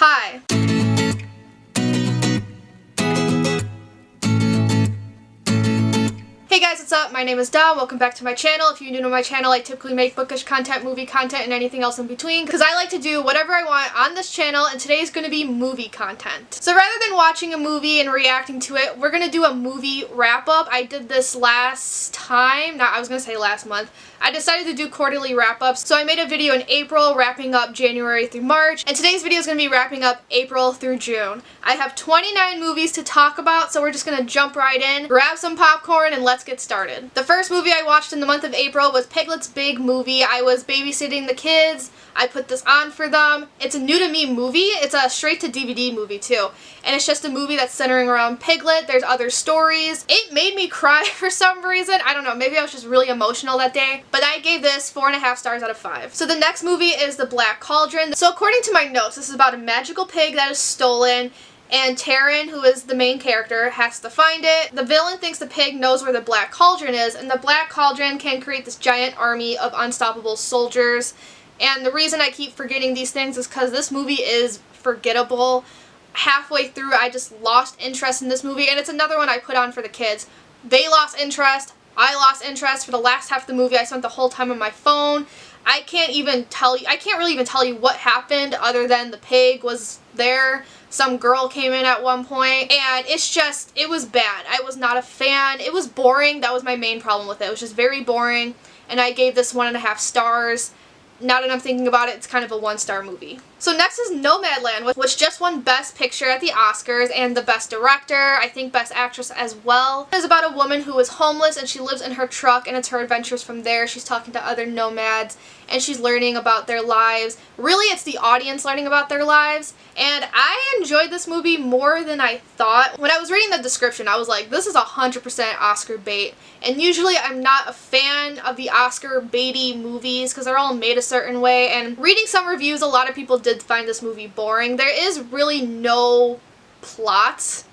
Hi. Hey guys, what's up? My name is Dom. Welcome back to my channel. If you're new to my channel, I typically make bookish content, movie content, and anything else in between because I like to do whatever I want on this channel, and today is going to be movie content. So rather than watching a movie and reacting to it, we're going to do a movie wrap-up. I did this last time, I was going to say last month. I decided to do quarterly wrap-ups, so I made a video in April wrapping up January through March, and today's video is going to be wrapping up April through June. I have 29 movies to talk about, so we're just going to jump right in, grab some popcorn, and let's get started. The first movie I watched in the month of April was Piglet's Big Movie. I was babysitting the kids. I put this on for them. It's a new to me movie. It's a straight to DVD movie too. And it's just a movie that's centering around Piglet. There's other stories. It made me cry for some reason. I don't know, maybe I was just really emotional that day. But I gave this 4.5 stars out of 5. So the next movie is The Black Cauldron. So according to my notes, this is about a magical pig that is stolen, and Taryn, who is the main character, has to find it. The villain thinks the pig knows where the Black Cauldron is, and the Black Cauldron can create this giant army of unstoppable soldiers. And the reason I keep forgetting these things is because this movie is forgettable. Halfway through, I just lost interest in this movie, and it's another one I put on for the kids. They lost interest. I lost interest. For the last half of the movie, I spent the whole time on my phone. I can't really even tell you what happened other than the pig was there. Some girl came in at one point, and it was bad. I was not a fan. It was boring. That was my main problem with it. It was just very boring, and I gave this 1.5 stars. Now that I'm thinking about it, it's kind of a 1-star movie. So next is Nomadland, which just won Best Picture at the Oscars and the Best Director, I think Best Actress as well. It is about a woman who is homeless and she lives in her truck, and it's her adventures from there. She's talking to other nomads and she's learning about their lives. Really, it's the audience learning about their lives, and I enjoyed this movie more than I thought. When I was reading the description, I was like, this is 100% Oscar bait, and usually I'm not a fan of the Oscar baity movies because they're all made a certain way, and reading some reviews, a lot of people did find this movie boring. There is really no plot.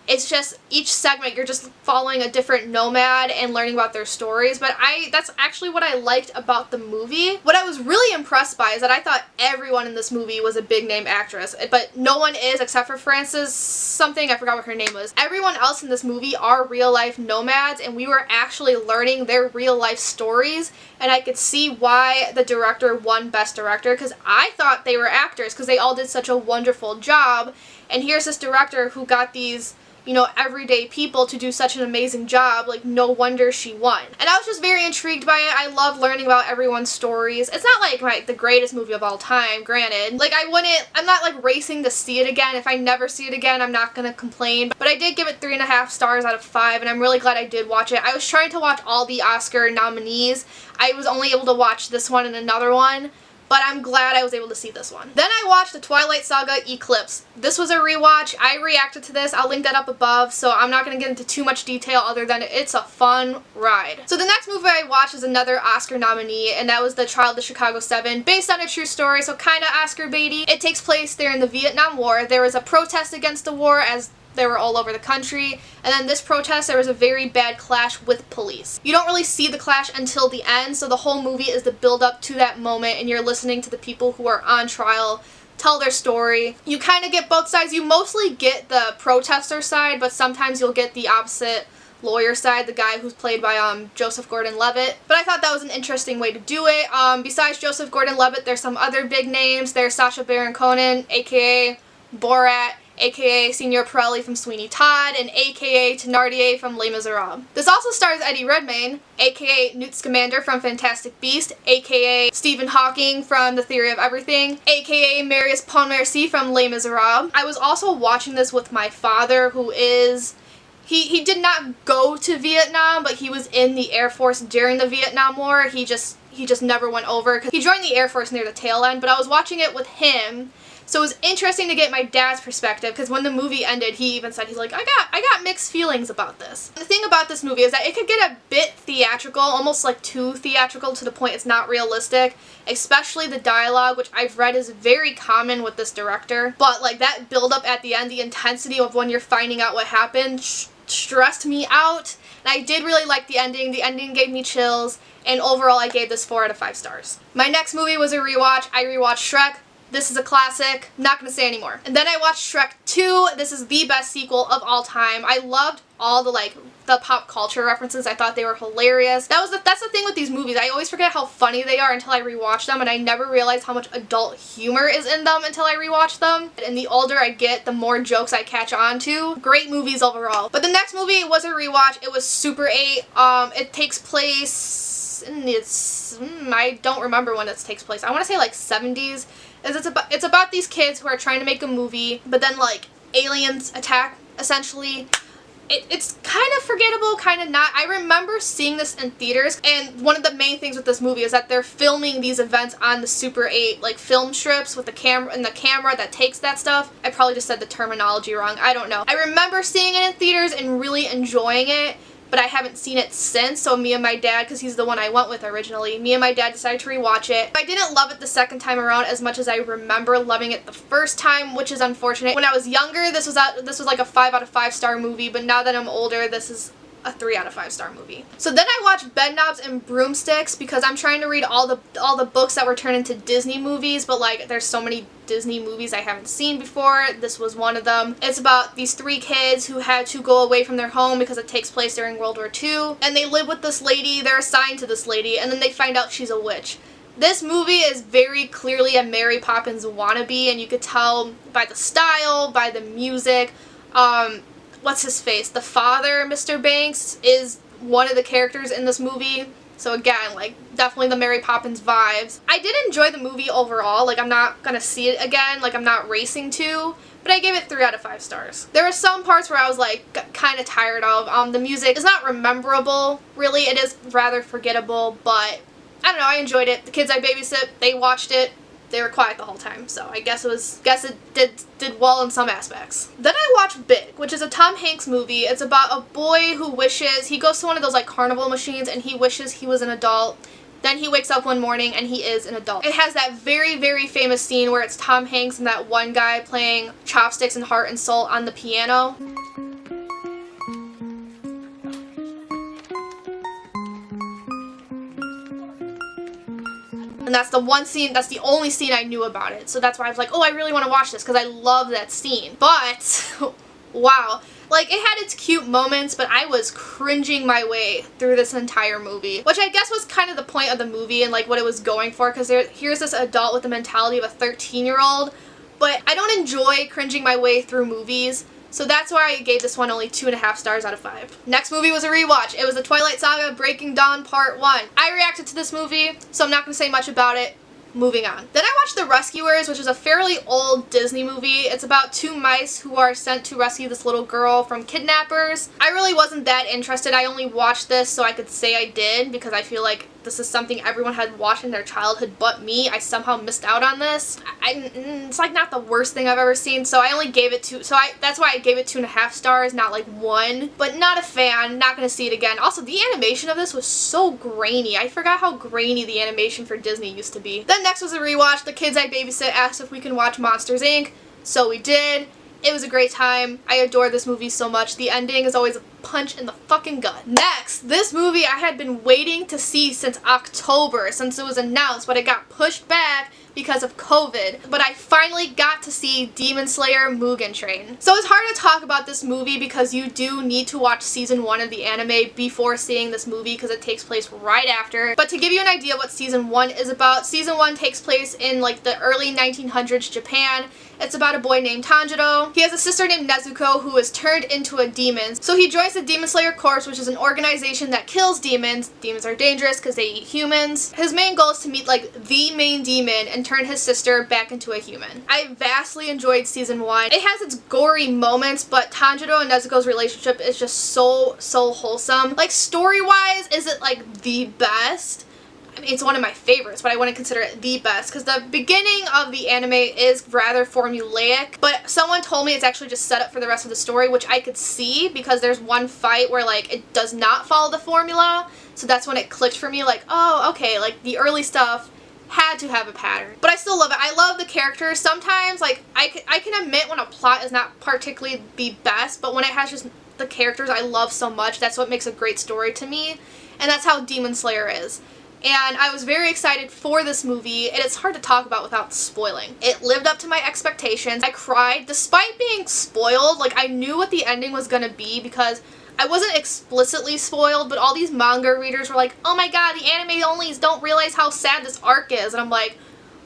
It's just each segment you're just following a different nomad and learning about their stories, but that's actually what I liked about the movie. What I was really impressed by is that I thought everyone in this movie was a big name actress, but no one is except for Frances something, I forgot what her name was. Everyone else in this movie are real life nomads, and we were actually learning their real life stories, and I could see why the director won Best Director, because I thought they were actors because they all did such a wonderful job, and here's this director who got these, you know, everyday people to do such an amazing job. Like, no wonder she won. And I was just very intrigued by it. I love learning about everyone's stories. It's not like the greatest movie of all time, granted. Like, I'm not like racing to see it again. If I never see it again, I'm not gonna complain. But I did give it 3.5 stars out of 5, and I'm really glad I did watch it. I was trying to watch all the Oscar nominees. I was only able to watch this one and another one, but I'm glad I was able to see this one. Then I watched the Twilight Saga Eclipse. This was a rewatch. I reacted to this. I'll link that up above, so I'm not going to get into too much detail other than it's a fun ride. So the next movie I watched is another Oscar nominee, and that was The Trial of the Chicago 7, based on a true story, so kind of Oscar baity. It takes place during the Vietnam War. There was a protest against the war, as they were all over the country, and then this protest, there was a very bad clash with police. You don't really see the clash until the end, so the whole movie is the build up to that moment, and you're listening to the people who are on trial tell their story. You kind of get both sides. You mostly get the protester side, but sometimes you'll get the opposite lawyer side, the guy who's played by Joseph Gordon-Levitt. But I thought that was an interesting way to do it. Besides Joseph Gordon-Levitt, there's some other big names. There's Sacha Baron Cohen, aka Borat, aka Signor Pirelli from Sweeney Todd, and aka Thénardier from Les Miserables. This also stars Eddie Redmayne, aka Newt Scamander from Fantastic Beasts, aka Stephen Hawking from The Theory of Everything, aka Marius Pontmercy from Les Miserables. I was also watching this with my father, who is... He did not go to Vietnam, but he was in the Air Force during the Vietnam War. He just never went over, because he joined the Air Force near the tail end, but I was watching it with him. So it was interesting to get my dad's perspective, because when the movie ended, he even said, he's like, I got mixed feelings about this. The thing about this movie is that it could get a bit theatrical, almost like too theatrical to the point it's not realistic, especially the dialogue, which I've read is very common with this director. But like that build up at the end, the intensity of when you're finding out what happened stressed me out. And I did really like the ending. The ending gave me chills, and overall I gave this 4 out of 5 stars. My next movie was a rewatch. I rewatched SHREK. This is a classic. Not gonna say anymore. And then I watched Shrek 2. This is the best sequel of all time. I loved all the the pop culture references. I thought they were hilarious. That's the thing with these movies. I always forget how funny they are until I rewatch them, and I never realize how much adult humor is in them until I rewatch them. And the older I get, the more jokes I catch on to. Great movies overall. But the next movie was a rewatch. It was Super 8. It takes place in I don't remember when it takes place. I want to say like 70s. It's about these kids who are trying to make a movie, but then like aliens attack essentially. It's kind of forgettable, kind of not. I remember seeing this in theaters, and one of the main things with this movie is that they're filming these events on the Super 8 like film strips with the camera and the camera that takes that stuff. I probably just said the terminology wrong. I don't know. I remember seeing it in theaters and really enjoying it, but I haven't seen it since, so me and my dad, because he's the one I went with originally, me and my dad decided to rewatch it. I didn't love it the second time around as much as I remember loving it the first time, which is unfortunate. When I was younger, this was like a 5 out of 5 star movie, but now that I'm older, this is a 3 out of 5 star movie. So then I watched BEDKNOBS and BROOMSTICKS because I'm trying to read all the books that were turned into Disney movies, but like there's so many Disney movies I haven't seen before. This was one of them. It's about these 3 kids who had to go away from their home because it takes place during World War II, and they live with this lady. They're assigned to this lady, and then they find out she's a witch. This movie is very clearly a Mary Poppins wannabe, and you could tell by the style, by the music. What's his face? The father, Mr. Banks, is one of the characters in this movie. So again, like, definitely the Mary Poppins vibes. I did enjoy the movie overall. Like, I'm not gonna see it again. Like, I'm not racing to. But I gave it 3 out of 5 stars. There were some parts where I was, like, kind of tired of. The music is not memorable, really. It is rather forgettable, but I don't know. I enjoyed it. The kids I babysit, they watched it. They were quiet the whole time, so I guess it did well in some aspects. Then I watched Big, which is a Tom Hanks movie. It's about a boy who wishes, he goes to one of those like carnival machines and he wishes he was an adult. Then he wakes up one morning and he is an adult. It has that very, very famous scene where it's Tom Hanks and that one guy playing Chopsticks and Heart and Soul on the piano. And that's the one scene, that's the only scene I knew about it. So that's why I was like, oh, I really want to watch this because I love that scene. But, wow. Like, it had its cute moments, but I was cringing my way through this entire movie. Which I guess was kind of the point of the movie and, like, what it was going for. Because here's this adult with the mentality of a 13-year-old. But I don't enjoy cringing my way through movies. So that's why I gave this one only 2.5 stars out of 5. Next movie was a rewatch. It was the Twilight Saga Breaking Dawn Part 1. I reacted to this movie, so I'm not going to say much about it. Moving on. Then I watched The Rescuers, which is a fairly old Disney movie. It's about 2 mice who are sent to rescue this little girl from kidnappers. I really wasn't that interested. I only watched this so I could say I did because I feel like this is something everyone had watched in their childhood but me. I somehow missed out on this. It's like not the worst thing I've ever seen, so I only gave it 2. That's why I gave it 2.5 stars, not like 1. But not a fan. Not gonna see it again. Also, the animation of this was so grainy. I forgot how grainy the animation for Disney used to be. Then next was a rewatch. The kids I babysit asked if we can watch Monsters, Inc. So we did. It was a great time. I adore this movie so much. The ending is always a punch in the fucking gut. Next, this movie I had been waiting to see since October, since it was announced, but it got pushed back because of COVID. But I finally got to see Demon Slayer Mugen Train. So it's hard to talk about this movie because you do need to watch season 1 of the anime before seeing this movie because it takes place right after. But to give you an idea what season 1 is about, season 1 takes place in like the early 1900s Japan. It's about a boy named Tanjiro. He has a sister named Nezuko who is turned into a demon. So he joins the Demon Slayer Corps, which is an organization that kills demons. Demons are dangerous because they eat humans. His main goal is to meet like the main demon and turn his sister back into a human. I vastly enjoyed season 1. It has its gory moments, but Tanjiro and Nezuko's relationship is just so wholesome. Like story-wise, is it like the best? I mean, it's one of my favorites, but I wouldn't consider it the best because the beginning of the anime is rather formulaic, but someone told me it's actually just set up for the rest of the story, which I could see because there's one fight where like it does not follow the formula, so that's when it clicked for me, like, oh, okay, like the early stuff had to have a pattern. But I still love it. I love the characters. Sometimes, like, I can admit when a plot is not particularly the best, but when it has just the characters I love so much, that's what makes a great story to me, and that's how Demon Slayer is. and I was very excited for this movie, and it's hard to talk about without spoiling. It lived up to my expectations. I cried despite being spoiled. Like, I knew what the ending was gonna be because I wasn't explicitly spoiled, but all these manga readers were like, oh my god, the anime onlys don't realize how sad this arc is. And I'm like,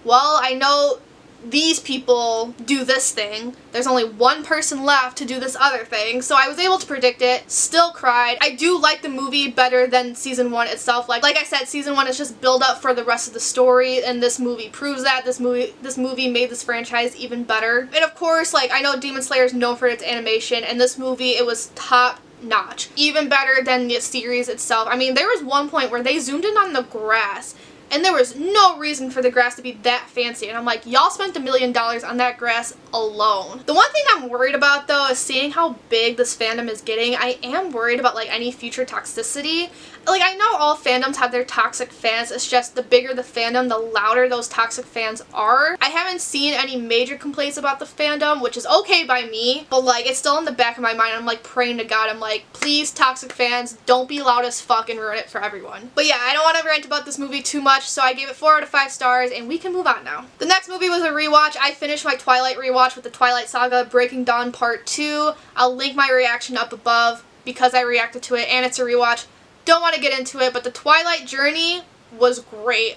well, I know these people do this thing. There's only one person left to do this other thing. So I was able to predict it, still cried. I do like the movie better than season 1 itself. Like I said, season 1 is just build up for the rest of the story, and this movie proves that. This movie made this franchise even better. And of course, like, I know Demon Slayer is known for its animation, and this movie, it was top notch. Even better than the series itself. I mean, there was one point where they zoomed in on the grass, and there was no reason for the grass to be that fancy. And I'm like, y'all spent $1 million on that grass alone. The one thing I'm worried about, though, is seeing how big this fandom is getting. I am worried about, like, any future toxicity. Like, I know all fandoms have their toxic fans. It's just the bigger the fandom, the louder those toxic fans are. I haven't seen any major complaints about the fandom, which is okay by me. But, like, it's still in the back of my mind. I'm, like, praying to God. I'm like, please, toxic fans, don't be loud as fuck and ruin it for everyone. But yeah, I don't want to rant about this movie too much, so I gave it 4 out of 5 stars, and we can move on now. The next movie was a rewatch. I finished my Twilight rewatch with the Twilight Saga Breaking Dawn Part 2. I'll link my reaction up above because I reacted to it, and it's a rewatch. Don't want to get into it, but the Twilight journey was great.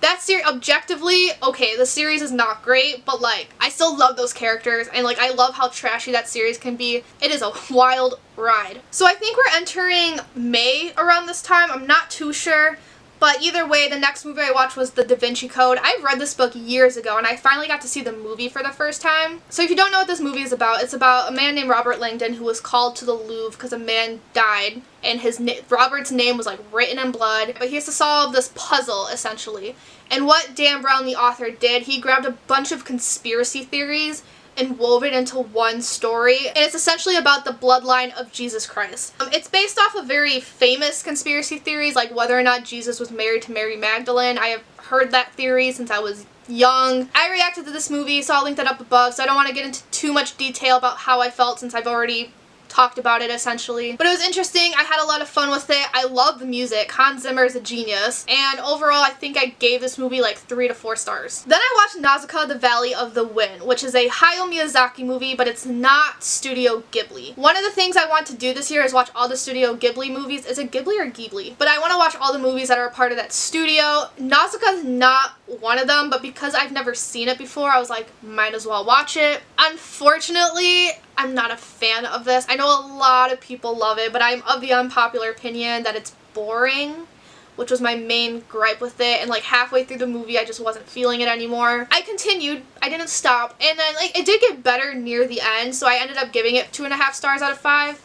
That series, objectively, okay, the series is not great, but, like, I still love those characters, and, like, I love how trashy that series can be. It is a wild ride. So I think we're entering May around this time. I'm not too sure. But either way, the next movie I watched was The Da Vinci Code. I've read this book years ago, and I finally got to see the movie for the first time. So if you don't know what this movie is about, it's about a man named Robert Langdon who was called to the Louvre because a man died, and Robert's name was, like, written in blood. But he has to solve this puzzle, essentially. And what Dan Brown, the author, did, he grabbed a bunch of conspiracy theories and wove it into one story, and it's essentially about the bloodline of Jesus Christ. It's based off of very famous conspiracy theories, like whether or not Jesus was married to Mary Magdalene. I have heard that theory since I was young. I reacted to this movie, so I'll link that up above, so I don't want to get into too much detail about how I felt since I've already talked about it, essentially. But it was interesting. I had a lot of fun with it. I love the music. Hans Zimmer is a genius. And overall, I think I gave this movie like 3 to 4 stars. Then I watched Nausicaa, The Valley of the Wind, which is a Hayao Miyazaki movie, but it's not Studio Ghibli. One of the things I want to do this year is watch all the Studio Ghibli movies. Is it Ghibli or Ghibli? But I want to watch all the movies that are a part of that studio. Nausicaa is not one of them, but because I've never seen it before, I was like, might as well watch it. Unfortunately, I'm not a fan of this. I know a lot of people love it, but I'm of the unpopular opinion that it's boring, which was my main gripe with it, and like halfway through the movie I just wasn't feeling it anymore. I continued, I didn't stop, and then like it did get better near the end, so I ended up giving it 2.5 stars out of 5,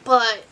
but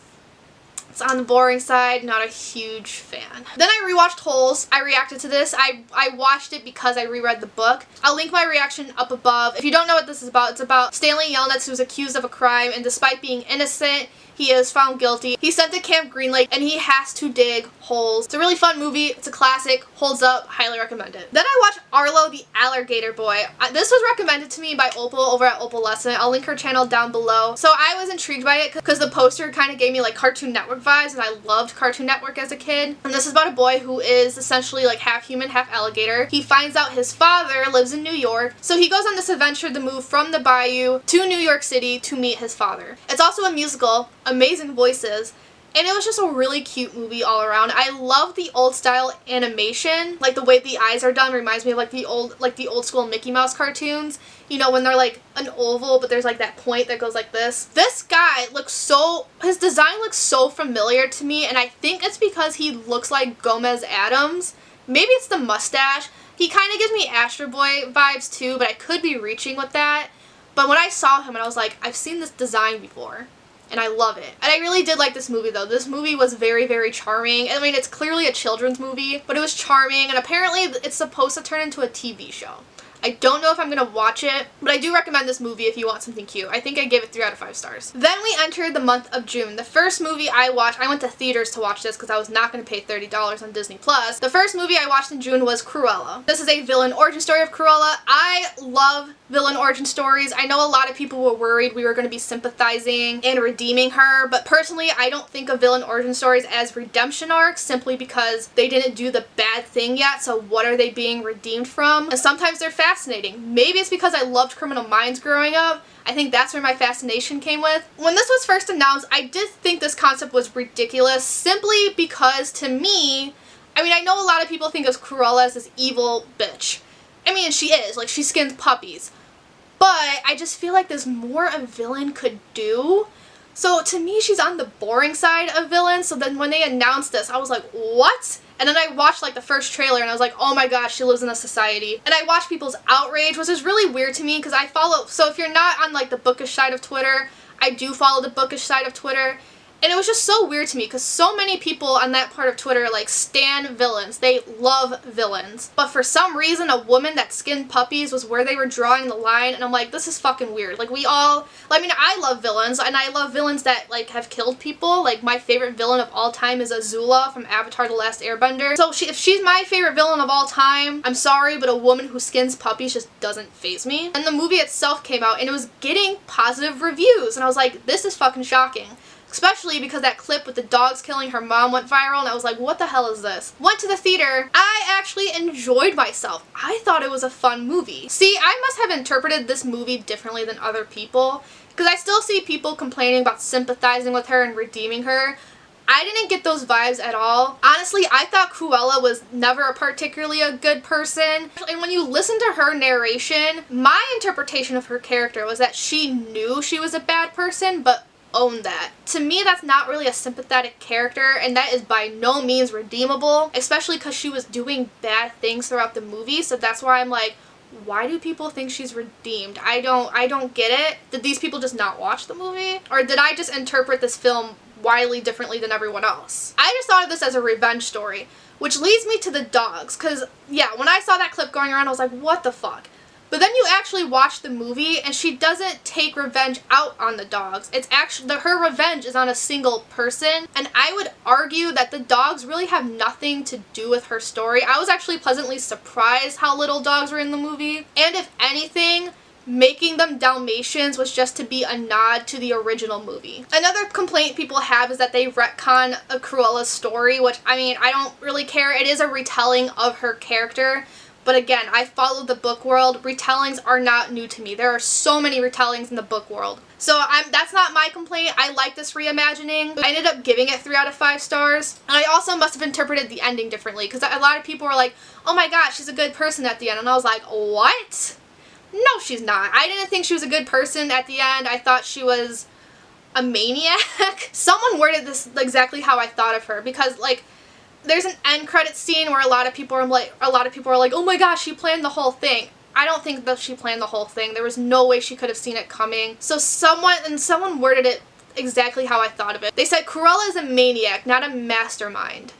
it's on the boring side, not a huge fan. Then I rewatched Holes. I reacted to this. I watched it because I reread the book. I'll link my reaction up above. If you don't know what this is about, it's about Stanley Yelnats, who's accused of a crime, and despite being innocent, he is found guilty. He's sent to Camp Green Lake, and he has to dig holes. It's a really fun movie. It's a classic. Holds up. Highly recommend it. Then I watched Arlo the Alligator Boy. This was recommended to me by Opal over at Opal Lesson. I'll link her channel down below. So I was intrigued by it because the poster kind of gave me like Cartoon Network vibes, and I loved Cartoon Network as a kid. And this is about a boy who is essentially like half human, half alligator. He finds out his father lives in New York, so he goes on this adventure to move from the bayou to New York City to meet his father. It's also a musical. Amazing voices, and it was just a really cute movie all around. I love the old style animation, like the way the eyes are done reminds me of like the old school Mickey Mouse cartoons, you know, when they're like an oval but there's like that point that goes like this. This guy his design looks so familiar to me, and I think it's because he looks like Gomez Addams. Maybe it's the mustache. He kind of gives me Astro Boy vibes too, but I could be reaching with that. But when I saw him, and I was like, I've seen this design before. And I love it. And I really did like this movie though. This movie was very, very charming. I mean, it's clearly a children's movie, but it was charming, and apparently it's supposed to turn into a TV show. I don't know if I'm gonna watch it, but I do recommend this movie if you want something cute. I think I gave it 3 out of 5 stars. Then we entered the month of June. The first movie I watched, I went to theaters to watch this because I was not gonna pay $30 on Disney+. The first movie I watched in June was Cruella. This is a villain origin story of Cruella. I love villain origin stories. I know a lot of people were worried we were going to be sympathizing and redeeming her, but personally I don't think of villain origin stories as redemption arcs simply because they didn't do the bad thing yet, so what are they being redeemed from? And sometimes they're fascinating. Maybe it's because I loved Criminal Minds growing up. I think that's where my fascination came with. When this was first announced, I did think this concept was ridiculous simply because to me, I mean, I know a lot of people think of Cruella as this evil bitch. I mean, she is. Like, she skins puppies. But I just feel like there's more a villain could do. So to me, she's on the boring side of villains. So then when they announced this, I was like, what? And then I watched like the first trailer and I was like, oh my gosh, she lives in a society. And I watched people's outrage, which is really weird to me because I follow, so if you're not on like the bookish side of Twitter, I do follow the bookish side of Twitter. And it was just so weird to me because so many people on that part of Twitter like stan villains. They love villains. But for some reason, a woman that skinned puppies was where they were drawing the line. And I'm like, this is fucking weird. Like I mean, I love villains and I love villains that like have killed people. Like my favorite villain of all time is Azula from Avatar: The Last Airbender. So if she's my favorite villain of all time, I'm sorry, but a woman who skins puppies just doesn't faze me. And the movie itself came out and it was getting positive reviews. And I was like, this is fucking shocking. Especially because that clip with the dogs killing her mom went viral and I was like, what the hell is this? Went to the theater. I actually enjoyed myself. I thought it was a fun movie. See, I must have interpreted this movie differently than other people because I still see people complaining about sympathizing with her and redeeming her. I didn't get those vibes at all. Honestly, I thought Cruella was never a particularly a good person. And when you listen to her narration, my interpretation of her character was that she knew she was a bad person, but own that. To me, that's not really a sympathetic character, and that is by no means redeemable, especially because she was doing bad things throughout the movie, so that's why I'm like, why do people think she's redeemed? I don't get it. Did these people just not watch the movie? Or did I just interpret this film wildly differently than everyone else? I just thought of this as a revenge story, which leads me to the dogs, because yeah, when I saw that clip going around, I was like, what the fuck? But then you actually watch the movie and she doesn't take revenge out on the dogs. It's actually, her revenge is on a single person. And I would argue that the dogs really have nothing to do with her story. I was actually pleasantly surprised how little dogs were in the movie. And if anything, making them Dalmatians was just to be a nod to the original movie. Another complaint people have is that they retcon a Cruella's story, which, I mean, I don't really care. It is a retelling of her character. But again, I follow the book world. Retellings are not new to me. There are so many retellings in the book world. So that's not my complaint. I like this reimagining. I ended up giving it 3 out of 5 stars. And I also must have interpreted the ending differently because a lot of people were like, oh my god, she's a good person at the end. And I was like, what? No, she's not. I didn't think she was a good person at the end. I thought she was a maniac. Someone worded this exactly how I thought of her because, like, there's an end credit scene where a lot of people are like, oh my gosh, she planned the whole thing. I don't think that she planned the whole thing. There was no way she could have seen it coming. So someone worded it exactly how I thought of it. They said Cruella is a maniac, not a mastermind.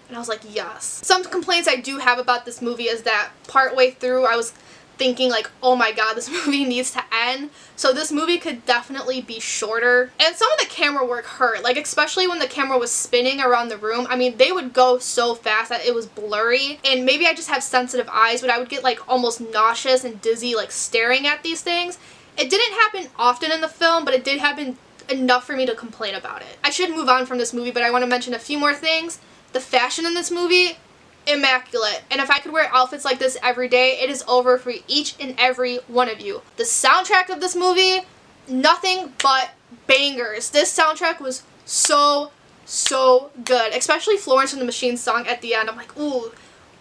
And I was like, yes. Some complaints I do have about this movie is that partway through I was thinking like, oh my god, this movie needs to end. So this movie could definitely be shorter. And some of the camera work hurt, like especially when the camera was spinning around the room. I mean, they would go so fast that it was blurry. And maybe I just have sensitive eyes, but I would get like almost nauseous and dizzy like staring at these things. It didn't happen often in the film, but it did happen enough for me to complain about it. I should move on from this movie, but I want to mention a few more things. The fashion in this movie, immaculate. And if I could wear outfits like this every day, it is over for each and every one of you. The soundtrack of this movie, nothing but bangers. This soundtrack was so good. Especially Florence and the Machine song at the end. I'm like, ooh,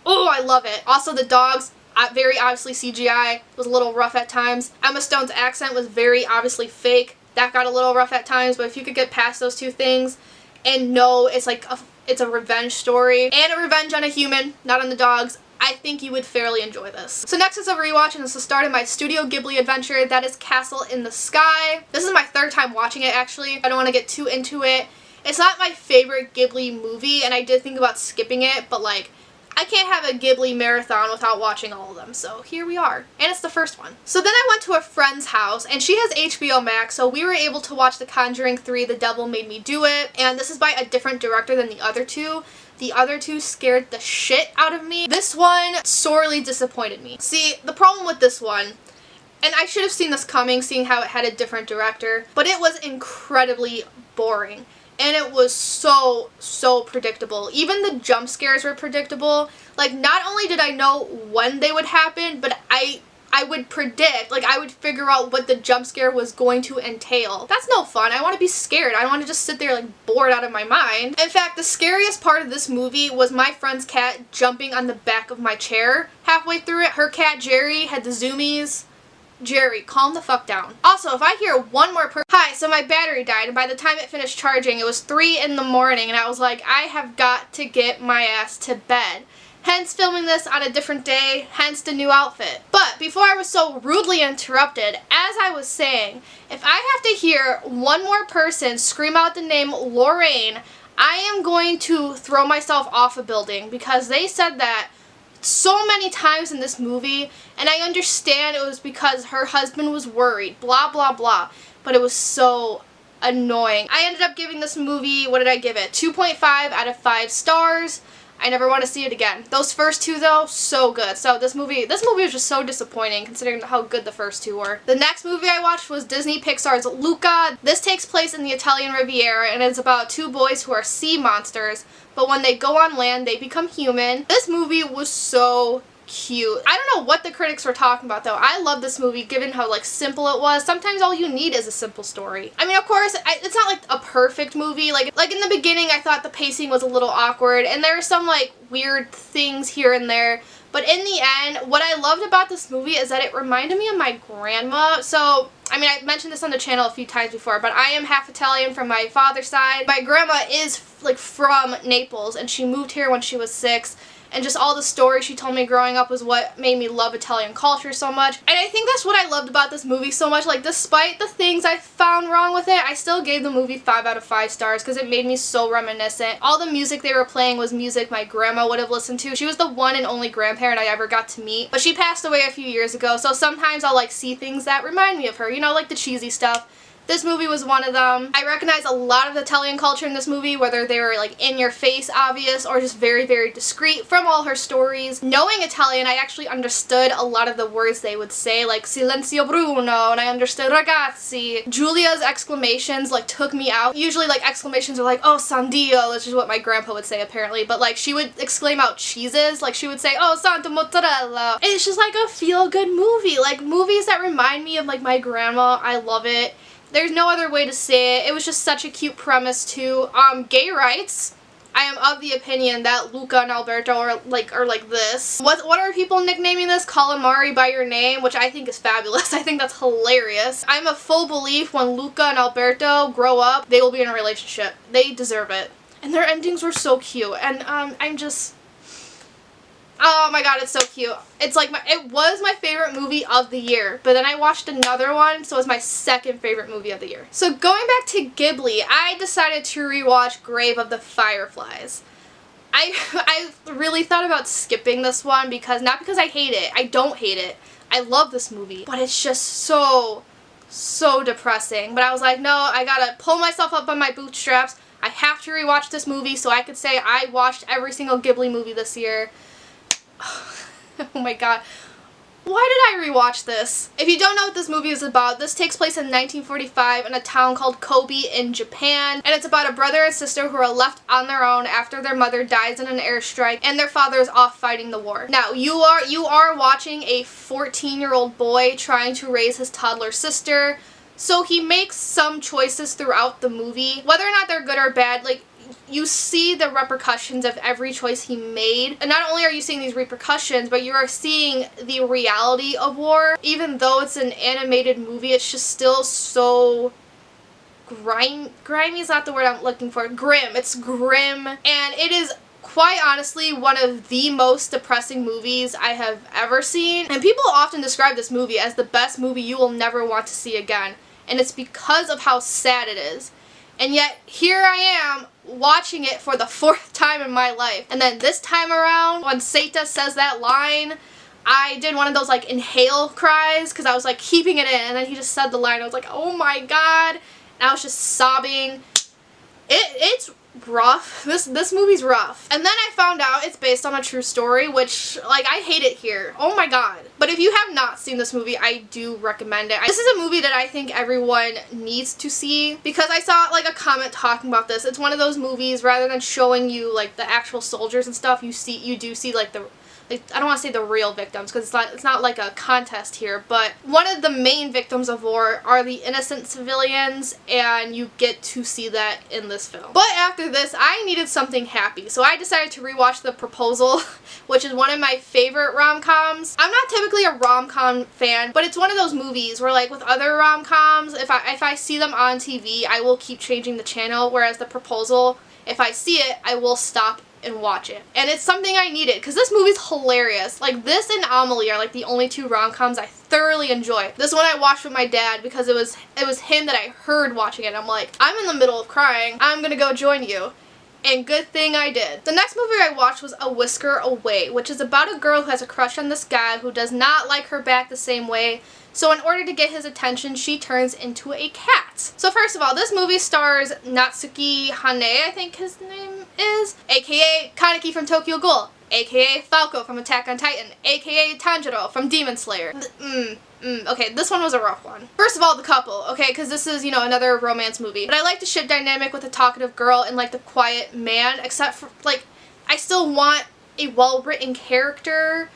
I love it. Also the dogs, very obviously CGI, was a little rough at times. Emma Stone's accent was very obviously fake. That got a little rough at times, but if you could get past those two things and know it's like it's a revenge story and a revenge on a human, not on the dogs, I think you would fairly enjoy this. So next is a rewatch, and it's the start of my Studio Ghibli adventure. That is Castle in the Sky. This is my 3rd time watching it actually. I don't want to get too into it. It's not my favorite Ghibli movie, and I did think about skipping it, but like, I can't have a Ghibli marathon without watching all of them, so here we are. And it's the first one. So then I went to a friend's house, and she has HBO Max, so we were able to watch The Conjuring 3, The Devil Made Me Do It, and this is by a different director than the other two. The other two scared the shit out of me. This one sorely disappointed me. See, the problem with this one, And I should have seen this coming, seeing how it had a different director. But it was incredibly boring. And it was so predictable. Even the jump scares were predictable. Like, not only did I know when they would happen, but I would predict, like, I would figure out what the jump scare was going to entail. That's no fun. I want to be scared. I want to just sit there, like, bored out of my mind. In fact, the scariest part of this movie was my friend's cat jumping on the back of my chair halfway through it. Her cat, Jerry, had the zoomies. Jerry, calm the fuck down. Also, if I hear one more Hi, so my battery died, and by the time it finished charging, it was 3 in the morning, and I was like, I have got to get my ass to bed. Hence filming this on a different day, hence the new outfit. But before I was so rudely interrupted, as I was saying, if I have to hear one more person scream out the name Lorraine, I am going to throw myself off a building, because they said that so many times in this movie, and I understand it was because her husband was worried, blah blah blah, but it was so annoying. I ended up giving this movie, what did I give it? 2.5 out of 5 stars. I never want to see it again. Those first two though, so good. So this movie was just so disappointing considering how good the first two were. The next movie I watched was Disney Pixar's Luca. This takes place in the Italian Riviera, and it's about 2 boys who are sea monsters, but when they go on land, they become human. This movie was so cute. I don't know what the critics were talking about though. I love this movie given how like simple it was. Sometimes all you need is a simple story. I mean, of course, it's not like a perfect movie. Like in the beginning I thought the pacing was a little awkward and there were some like weird things here and there. But in the end, what I loved about this movie is that it reminded me of my grandma. So, I mean, I've mentioned this on the channel a few times before, but I am half Italian from my father's side. My grandma is like from Naples and she moved here when she was 6. And just all the stories she told me growing up was what made me love Italian culture so much. And I think that's what I loved about this movie so much. Like, despite the things I found wrong with it, I still gave the movie 5 out of 5 stars because it made me so reminiscent. All the music they were playing was music my grandma would have listened to. She was the one and only grandparent I ever got to meet. But she passed away a few years ago, so sometimes I'll like see things that remind me of her. You know, like the cheesy stuff. This movie was one of them. I recognize a lot of the Italian culture in this movie, whether they were like in your face obvious or just very, very discreet from all her stories. Knowing Italian, I actually understood a lot of the words they would say, like silenzio Bruno, and I understood ragazzi. Giulia's exclamations like took me out. Usually like exclamations are like, oh sandio, which is what my grandpa would say apparently, but like she would exclaim out cheeses, like she would say, oh santo mozzarella. It's just like a feel-good movie, like movies that remind me of like my grandma. I love it. There's no other way to say it. It was just such a cute premise too. Gay rights. I am of the opinion that Luca and Alberto are like this. What are people nicknaming this? Calamari by your name, which I think is fabulous. I think that's hilarious. I'm a full belief when Luca and Alberto grow up, they will be in a relationship. They deserve it. And their endings were so cute. And I'm just... Oh my god, it's so cute. It's like it was my favorite movie of the year, but then I watched another one, so it was my second favorite movie of the year. So going back to Ghibli, I decided to rewatch Grave of the Fireflies. I really thought about skipping this one because, not because I hate it, I don't hate it. I love this movie, but it's just so depressing. But I was like, no, I gotta pull myself up on my bootstraps. I have to rewatch this movie so I could say I watched every single Ghibli movie this year. Oh my god. Why did I rewatch this? If you don't know what this movie is about, this takes place in 1945 in a town called Kobe in Japan. And it's about a brother and sister who are left on their own after their mother dies in an airstrike and their father is off fighting the war. Now, you are watching a 14-year-old boy trying to raise his toddler sister. So he makes some choices throughout the movie. Whether or not they're good or bad, like, you see the repercussions of every choice he made. And not only are you seeing these repercussions, but you are seeing the reality of war. Even though it's an animated movie, it's just still so grimy is not the word I'm looking for. Grim. It's grim. And it is quite honestly one of the most depressing movies I have ever seen. And people often describe this movie as the best movie you will never want to see again. And it's because of how sad it is. And yet, here I am, watching it for the 4th time in my life. And then this time around, when Seita says that line, I did one of those like inhale cries, because I was like keeping it in, and then he just said the line, I was like, oh my god, and I was just sobbing. It's rough. This movie's rough. And then I found out it's based on a true story, which, like, I hate it here. Oh my god. But if you have not seen this movie, I do recommend it. This is a movie that I think everyone needs to see because I saw, like, a comment talking about this. It's one of those movies, rather than showing you, like, the actual soldiers and stuff, you do see, like, I don't want to say the real victims because it's not like a contest here, but one of the main victims of war are the innocent civilians, and you get to see that in this film. But after this, I needed something happy, so I decided to rewatch The Proposal, which is one of my favorite rom-coms. I'm not typically a rom-com fan, but it's one of those movies where, like, with other rom-coms, if I see them on TV, I will keep changing the channel, whereas The Proposal, if I see it, I will stop and watch it. And it's something I needed because this movie's hilarious. Like, this and Amelie are like the only two rom-coms I thoroughly enjoy. This one I watched with my dad because it was him that I heard watching it. I'm like, I'm in the middle of crying. I'm gonna go join you. And good thing I did. The next movie I watched was A Whisker Away, which is about a girl who has a crush on this guy who does not like her back the same way. So in order to get his attention, she turns into a cat. So first of all, this movie stars Natsuki Hanae, I think his name is, aka Kaneki from Tokyo Ghoul, aka Falco from Attack on Titan, aka Tanjiro from Demon Slayer. Okay, this one was a rough one. First of all, the couple, okay, because this is, you know, another romance movie. But I like the ship dynamic with the talkative girl and, like, the quiet man, except for, like, I still want a well-written character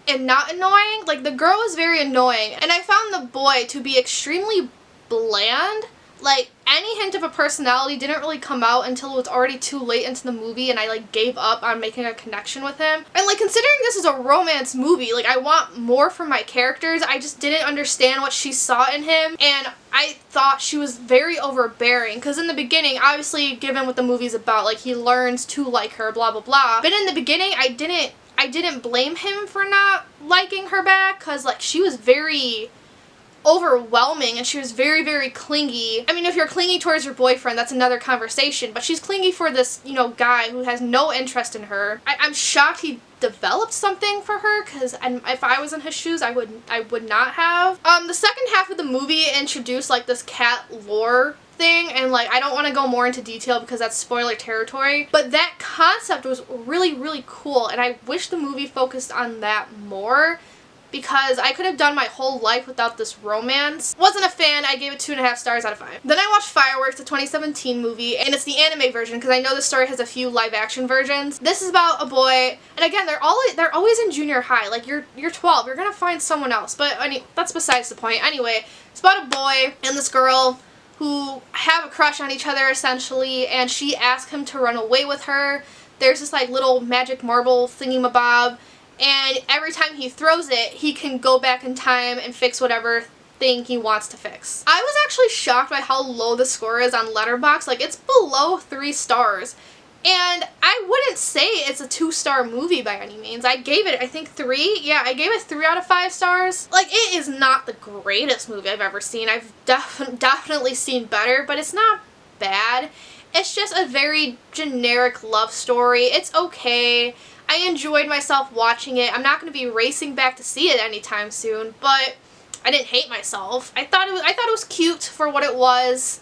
and not annoying. Like, the girl is very annoying, and I found the boy to be extremely bland. Like, any hint of a personality didn't really come out until it was already too late into the movie and I, like, gave up on making a connection with him. And, like, considering this is a romance movie, like, I want more from my characters. I just didn't understand what she saw in him, and I thought she was very overbearing, because in the beginning, obviously, given what the movie's about, like, he learns to like her, blah, blah, blah. But in the beginning, I didn't blame him for not liking her back, because, like, she was very overwhelming and she was very, very clingy. I mean, if you're clingy towards your boyfriend, that's another conversation, but she's clingy for this, you know, guy who has no interest in her. I'm shocked he developed something for her, because if I was in his shoes, I would not have. The second half of the movie introduced, like, this cat lore thing, and, like, I don't want to go more into detail because that's spoiler territory, but that concept was really, really cool, and I wish the movie focused on that more, because I could have done my whole life without this romance. Wasn't a fan. I gave it 2.5 stars out of 5. Then I watched Fireworks, the 2017 movie, and it's the anime version because I know the story has a few live action versions. This is about a boy, and again, they're always in junior high. Like, you're 12, you're gonna find someone else, but I mean, that's besides the point. Anyway, it's about a boy and this girl who have a crush on each other, essentially, and she asks him to run away with her. There's this, like, little magic marble thingy-mabob, and every time he throws it, he can go back in time and fix whatever thing he wants to fix. I was actually shocked by how low the score is on Letterboxd. Like, it's below 3 stars. And I wouldn't say it's a 2-star movie by any means. I gave it, I think, 3. Yeah, I gave it 3 out of 5 stars. Like, it is not the greatest movie I've ever seen. I've definitely seen better, but it's not bad. It's just a very generic love story. It's okay. I enjoyed myself watching it. I'm not going to be racing back to see it anytime soon, but I didn't hate myself. I thought it was cute for what it was,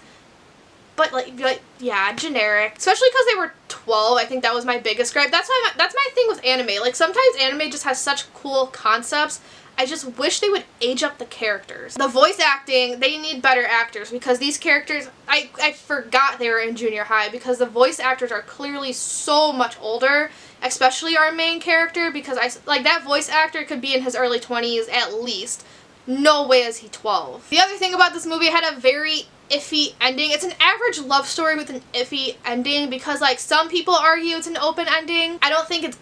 but like yeah, generic. Especially because they were 12. I think that was my biggest gripe. That's my thing with anime. Like, sometimes anime just has such cool concepts. I just wish they would age up the characters. The voice acting, they need better actors, because these characters, I forgot they were in junior high, because the voice actors are clearly so much older, especially our main character, because that voice actor could be in his early 20s at least. No way is he 12. The other thing about this movie, it had a very iffy ending. It's an average love story with an iffy ending, because, like, some people argue it's an open ending. I don't think it's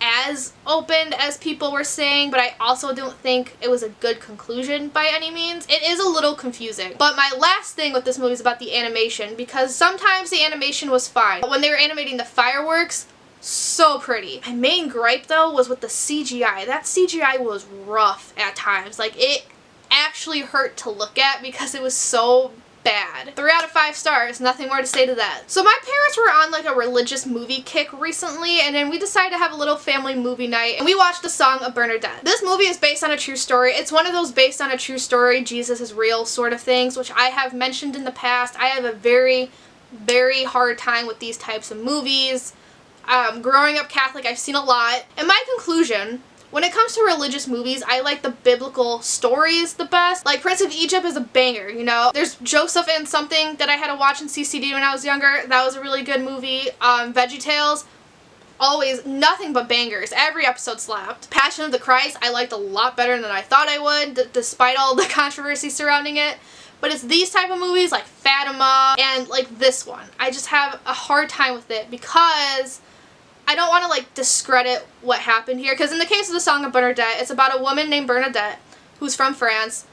as open as people were saying, but I also don't think it was a good conclusion by any means. It is a little confusing. But my last thing with this movie is about the animation, because sometimes the animation was fine. But when they were animating the fireworks, so pretty. My main gripe, though, was with the CGI. That CGI was rough at times. Like, it actually hurt to look at because it was so bad. 3 out of 5 stars, nothing more to say to that. So my parents were on, like, a religious movie kick recently, and then we decided to have a little family movie night, and we watched The Song of Bernadette. This movie is based on a true story. It's one of those based on a true story, Jesus is real sort of things, which I have mentioned in the past. I have a very, very hard time with these types of movies. Growing up Catholic, I've seen a lot. And my conclusion, when it comes to religious movies, I like the biblical stories the best. Like Prince of Egypt is a banger, you know. There's Joseph and Something that I had to watch in CCD when I was younger. That was a really good movie. VeggieTales, always nothing but bangers. Every episode slapped. Passion of the Christ, I liked a lot better than I thought I would, despite all the controversy surrounding it. But it's these type of movies like Fatima and like this one. I just have a hard time with it because I don't want to like discredit what happened here, because in the case of the Song of Bernadette, it's about a woman named Bernadette who's from France.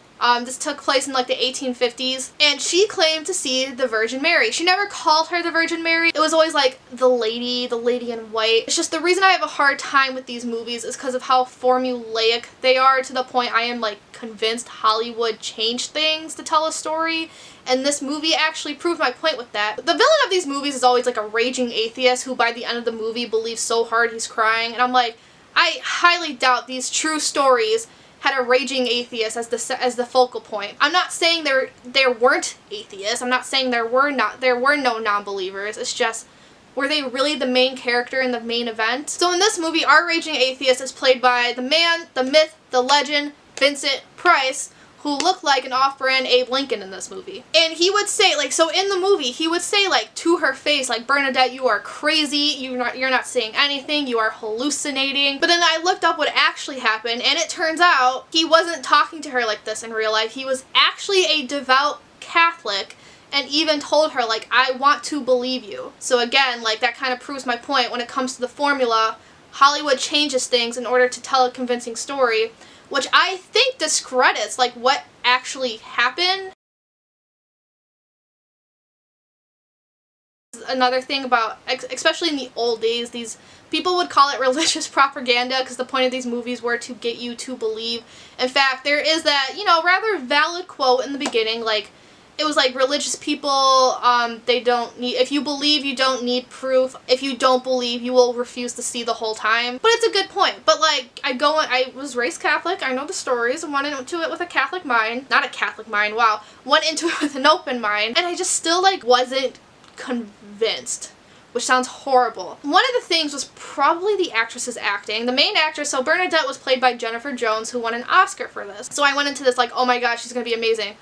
This took place in like the 1850s, and she claimed to see the Virgin Mary. She never called her the Virgin Mary. It was always like the lady in white. It's just the reason I have a hard time with these movies is because of how formulaic they are, to the point I am like convinced Hollywood changed things to tell a story. And this movie actually proved my point with that. The villain of these movies is always like a raging atheist who by the end of the movie believes so hard he's crying. And I'm like, I highly doubt these true stories had a raging atheist as the focal point. I'm not saying there weren't atheists. I'm not saying there were no non-believers. It's just, were they really the main character in the main event? So in this movie, our raging atheist is played by the man, the myth, the legend, Vincent Price, who looked like an off-brand Abe Lincoln in this movie. And he would say, like, so in the movie, he would say, like, to her face, like, Bernadette, you are crazy, you're not saying anything, you are hallucinating. But then I looked up what actually happened, and it turns out he wasn't talking to her like this in real life. He was actually a devout Catholic, and even told her, like, I want to believe you. So again, like, that kind of proves my point when it comes to the formula. Hollywood changes things in order to tell a convincing story, which I think discredits, like, what actually happened. Another thing about, especially in the old days, these people would call it religious propaganda because the point of these movies were to get you to believe. In fact, there is that, you know, rather valid quote in the beginning, like, it was like religious people, they don't need, if you believe, you don't need proof. If you don't believe, you will refuse to see the whole time. But it's a good point. But like, I was raised Catholic, I know the stories, and went into it with a Catholic mind. Not a Catholic mind, wow. Went into it with an open mind, and I just still like wasn't convinced. Which sounds horrible. One of the things was probably the actress's acting. The main actress, so Bernadette, was played by Jennifer Jones, who won an Oscar for this. So I went into this like, oh my god, she's gonna be amazing.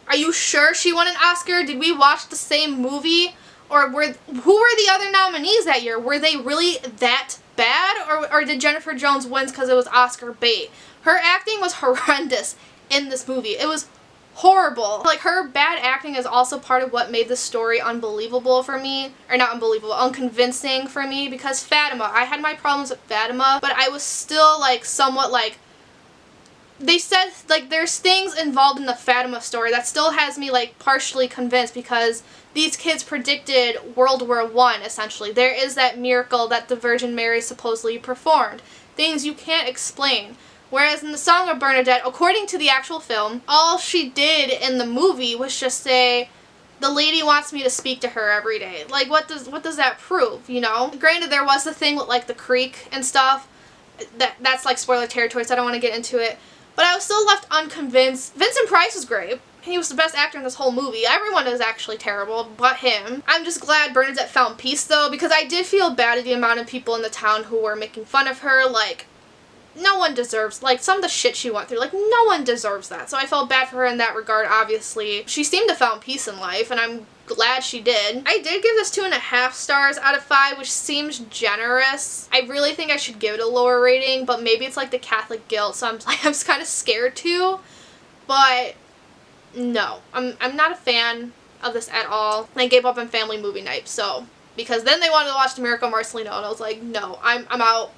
Are you sure she won an Oscar? Did we watch the same movie? Or who were the other nominees that year? Were they really that bad? Or did Jennifer Jones win because it was Oscar bait? Her acting was horrendous in this movie. It was horrible. Like, her bad acting is also part of what made the story unbelievable for me. Or not unbelievable, unconvincing for me. Because Fatima, I had my problems with Fatima, but I was still like somewhat like, they said, like, there's things involved in the Fatima story that still has me, like, partially convinced because these kids predicted World War I, essentially. There is that miracle that the Virgin Mary supposedly performed. Things you can't explain. Whereas in the Song of Bernadette, according to the actual film, all she did in the movie was just say, the lady wants me to speak to her every day. Like, what does that prove, you know? Granted, there was the thing with, like, the creek and stuff. That's, like, spoiler territory, so I don't want to get into it. But I was still left unconvinced. Vincent Price was great. He was the best actor in this whole movie. Everyone is actually terrible, but him. I'm just glad Bernadette found peace, though, because I did feel bad at the amount of people in the town who were making fun of her. Like, no one deserves, like, some of the shit she went through. Like, no one deserves that. So I felt bad for her in that regard, obviously. She seemed to have found peace in life, and I'm glad she did. I did give this 2.5 stars out of 5, which seems generous. I really think I should give it a lower rating, but maybe it's like the Catholic guilt, so I'm just kind of scared to. But no, I'm not a fan of this at all. I gave up on family movie night, so because then they wanted to watch The Miracle of Marcelino, and I was like, no, I'm out.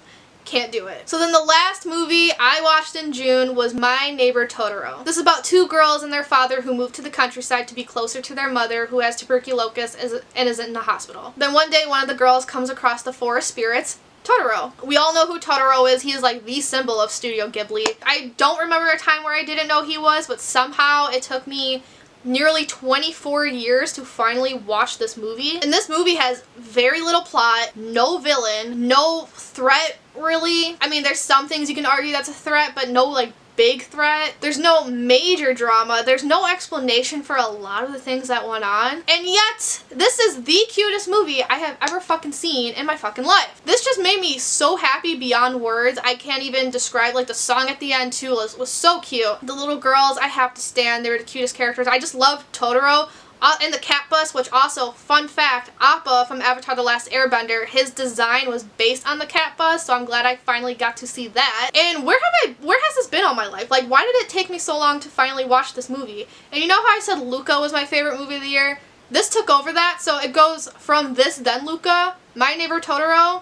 Can't do it. So then the last movie I watched in June was My Neighbor Totoro. This is about 2 girls and their father who moved to the countryside to be closer to their mother who has tuberculosis and is in the hospital. Then one day one of the girls comes across the forest spirits, Totoro. We all know who Totoro is. He is like the symbol of Studio Ghibli. I don't remember a time where I didn't know he was, but somehow it took me nearly 24 years to finally watch this movie. And this movie has very little plot, no villain, no threat really. I mean, there's some things you can argue that's a threat, but no like big threat. There's no major drama. There's no explanation for a lot of the things that went on. And yet, this is the cutest movie I have ever fucking seen in my fucking life. This just made me so happy beyond words. I can't even describe, like the song at the end too was so cute. The little girls, I have to stand. They were the cutest characters. I just love Totoro. And the cat bus, which also, fun fact, Appa from Avatar The Last Airbender, his design was based on the cat bus, so I'm glad I finally got to see that. And where has this been all my life? Like, why did it take me so long to finally watch this movie? And you know how I said LUCA was my favorite movie of the year? This took over that, so it goes from this, then LUCA, My Neighbor Totoro,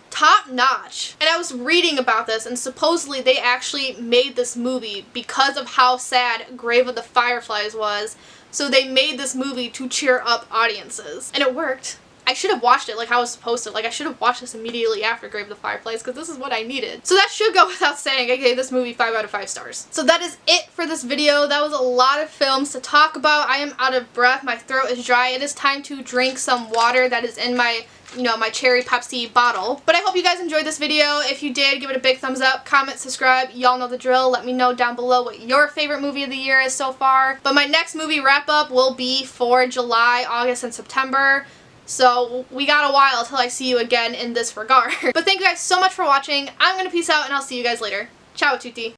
top notch. And I was reading about this, and supposedly they actually made this movie because of how sad Grave of the Fireflies was. So they made this movie to cheer up audiences. And it worked. I should have watched it like I was supposed to. Like, I should have watched this immediately after Grave of the Fireflies because this is what I needed. So that should go without saying. I gave this movie 5 out of 5 stars. So that is it for this video. That was a lot of films to talk about. I am out of breath. My throat is dry. It is time to drink some water that is in my my cherry Pepsi bottle. But I hope you guys enjoyed this video. If you did, give it a big thumbs up, comment, subscribe. Y'all know the drill. Let me know down below what your favorite movie of the year is so far. But my next movie wrap up will be for July, August, and September. So we got a while till I see you again in this regard. But thank you guys so much for watching. I'm gonna peace out and I'll see you guys later. Ciao tutti.